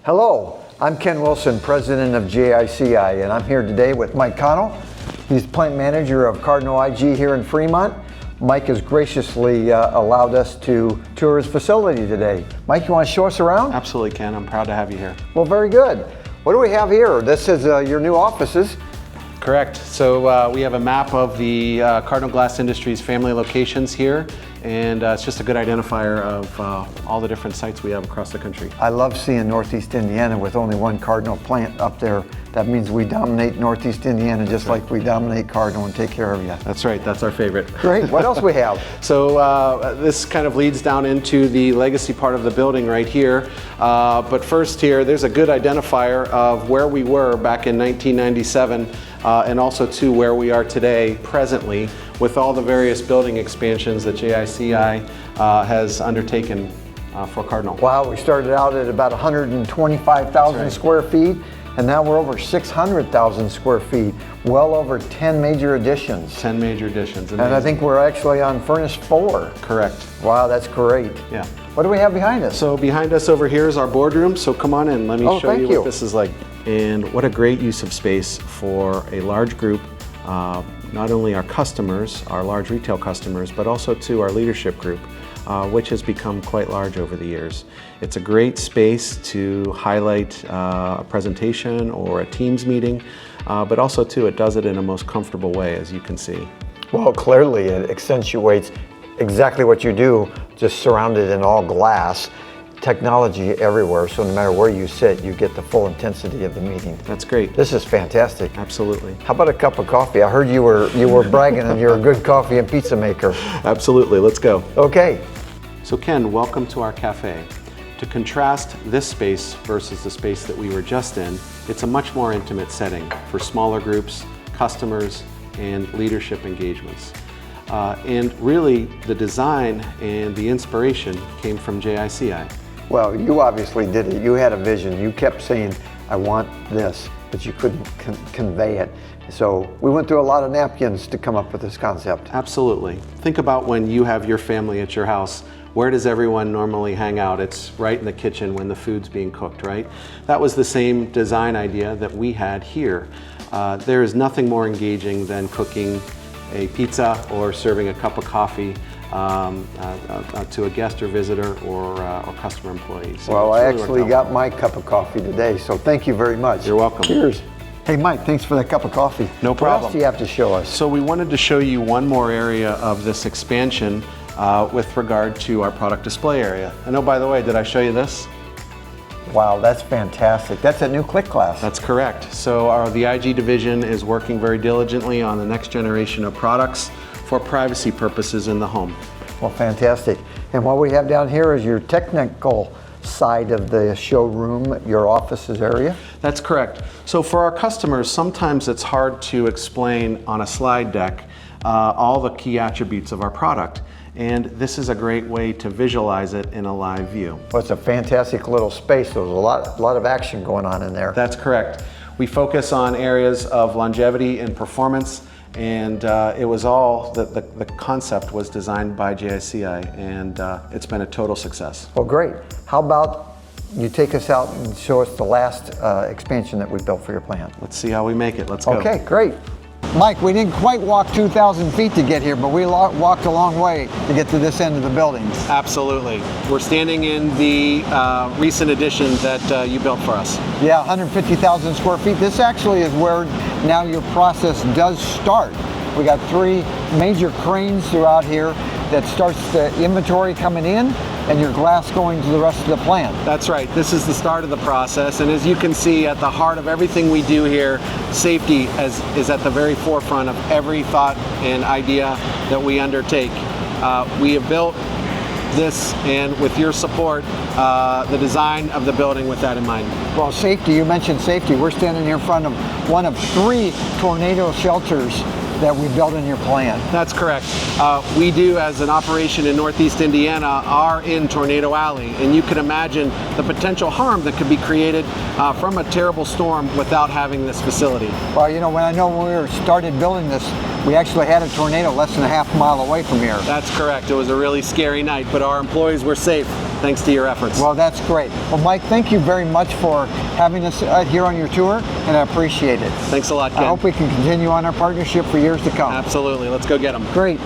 Hello, I'm Ken Wilson, president of JICI, and I'm here today with Mike Connell. He's plant manager of Cardinal IG here in Fremont. Mike has graciously allowed us to tour his facility today. Mike, you want to show us around? Absolutely, Ken. I'm proud to have you here. Well, very good. What do we have here? This is your new offices. Correct. So we have a map of the Cardinal Glass Industries family locations here, and it's just a good identifier of all the different sites we have across the country. I love seeing Northeast Indiana with only one Cardinal plant up there. That means we dominate Northeast Indiana just like we dominate Cardinal and take care of you. That's right. That's our favorite. Great. What else we have? So this kind of leads down into the legacy part of the building right here. But first here, there's a good identifier of where we were back in 1997 and also to where we are today presently with all the various building expansions that JICI has undertaken for Cardinal. Wow, we started out at about 125,000 square feet, and now we're over 600,000 square feet, well over 10 major additions. 10 major additions. Amazing. And I think we're actually on furnace 4. Correct. Wow, that's great. Yeah. What do we have behind us? So behind us over here is our boardroom, so come on in, let me show you what this is like. And what a great use of space for a large group, not only our customers, our large retail customers, but also to our leadership group, which has become quite large over the years. It's a great space to highlight a presentation or a Teams meeting, but also too, it does it in a most comfortable way, as you can see. Well, clearly it accentuates exactly what you do, just surrounded in all glass. Technology everywhere, so no matter where you sit, you get the full intensity of the meeting. That's great. This is fantastic. Absolutely. How about a cup of coffee? I heard you were bragging that you're a good coffee and pizza maker. Absolutely, let's go. Okay. So Ken, welcome to our cafe. To contrast this space versus the space that we were just in, it's a much more intimate setting for smaller groups, customers, and leadership engagements. And really, the design and the inspiration came from JICI. Well, you obviously did it. You had a vision. You kept saying, I want this, but you couldn't convey it. So we went through a lot of napkins to come up with this concept. Absolutely. Think about when you have your family at your house. Where does everyone normally hang out? It's right in the kitchen when the food's being cooked, right? That was the same design idea that we had here. There is nothing more engaging than cooking a pizza or serving a cup of coffee to a guest or visitor or customer employee. So well, I actually got my cup of coffee today, so thank you very much. You're welcome. Cheers. Hey Mike, thanks for that cup of coffee. No problem. What else do you have to show us? So we wanted to show you one more area of this expansion with regard to our product display area. And oh, by the way, did I show you this? Wow, that's fantastic. That's a new click glass. That's correct. So the IG division is working very diligently on the next generation of products for privacy purposes in the home. Well, fantastic. And what we have down here is your technical side of the showroom, your offices area? That's correct. So for our customers, sometimes it's hard to explain on a slide deck all the key attributes of our product. And this is a great way to visualize it in a live view. Well, it's a fantastic little space. There's a lot of action going on in there. That's correct. We focus on areas of longevity and performance, and it was all, the concept was designed by JICI, and it's been a total success. Well, great. How about you take us out and show us the last expansion that we built for your plant? Let's see how we make it. Let's go. Okay, great. Mike, we didn't quite walk 2,000 feet to get here, but we walked a long way to get to this end of the building. Absolutely. We're standing in the recent addition that you built for us. Yeah, 150,000 square feet. This actually is where now your process does start. We got 3 major cranes throughout here that starts the inventory coming in and your glass going to the rest of the plant. That's right. This is the start of the process, and as you can see, at the heart of everything we do here, safety is at the very forefront of every thought and idea that we undertake. We have built this, and with your support, the design of the building with that in mind. Well, safety, you mentioned safety. We're standing here in front of one of 3 tornado shelters that we built in your plant. That's correct. We do, as an operation in Northeast Indiana, are in Tornado Alley, and you can imagine the potential harm that could be created from a terrible storm without having this facility. Well, you know, when we started building this, we actually had a tornado less than a half mile away from here. That's correct. It was a really scary night, but our employees were safe. thanks to your efforts. Well, that's great. Well, Mike, thank you very much for having us here on your tour, and I appreciate it. Thanks a lot, Ken. I hope we can continue on our partnership for years to come. Absolutely. Let's go get them. Great.